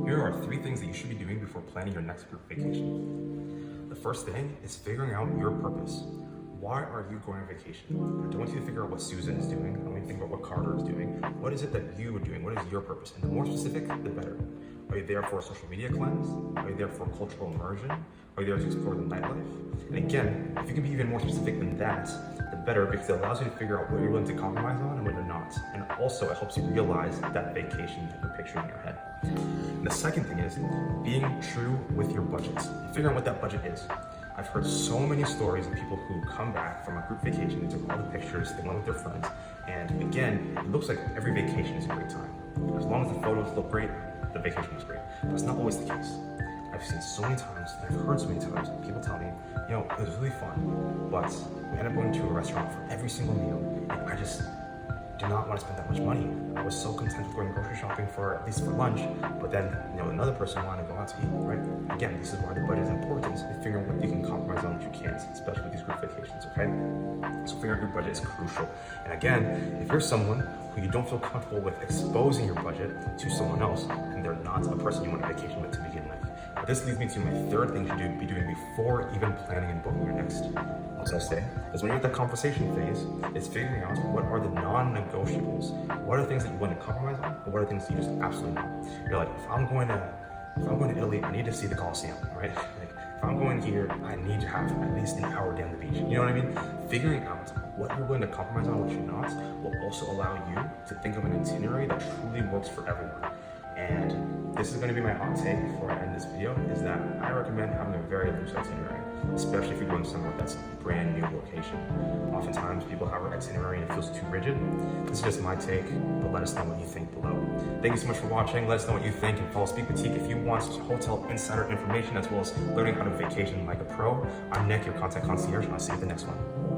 Here are 3 things that you should be doing before planning your next group vacation. The first thing is figuring out your purpose. Why are you going on vacation? I don't want you to figure out what Susan is doing. I don't want you to think about what Carter is doing. What is it that you are doing? What is your purpose? And the more specific, the better. Are you there for a social media cleanse? Are you there for cultural immersion? Are you there to explore the nightlife? And again, if you can be even more specific than that, the better, because it allows you to figure out what you're willing to compromise on and what you're not. And also, it helps you realize that vacation that you're picturing in your head. And the second thing is being true with your budget. Figuring out what that budget is. I've heard so many stories of people who come back from a group vacation, they took all the pictures, they went with their friends, and again, it looks like every vacation is a great time. As long as the photos look great, the vacation was great. But it's not always the case. I've seen so many times, and I've heard so many times, people tell me, it was really fun, but we ended up going to a restaurant for every single meal, and I just do not want to spend that much money. I was so content with going grocery shopping at least for lunch, but then another person wanted to go out to eat, right? Again, this is why the budget is important, is figuring out what you can compromise on, what you can't, especially with these group vacations, okay? So figuring out your budget is crucial. And again, if you're someone who you don't feel comfortable with exposing your budget to someone else, and they're not a person you want to vacation with to begin with. But this leads me to my third thing you should be doing before even planning and booking your next stay. Because when you're at that conversation phase, it's figuring out what are the non-negotiables. What are the things that you want to compromise on, and what are the things that you just absolutely not. You're like, if I'm going to Italy, I need to see the Colosseum, right? Like, if I'm going here, I need to have at least an hour down the beach. You know what I mean? Figuring out what you're going to compromise on, what you're not, will also allow you to think of an itinerary that truly works for everyone. And this is going to be my hot take before I end this video, is that I recommend having a very loose itinerary, especially if you're going somewhere that's a brand new location. Oftentimes people have an itinerary and it feels too rigid. This is just my take, but let us know what you think below. Thank you so much for watching. Let us know what you think, and follow SpeakBoutiq if you want hotel insider information as well as learning how to vacation like a pro. I'm Nick, your content concierge, and I'll see you at the next one.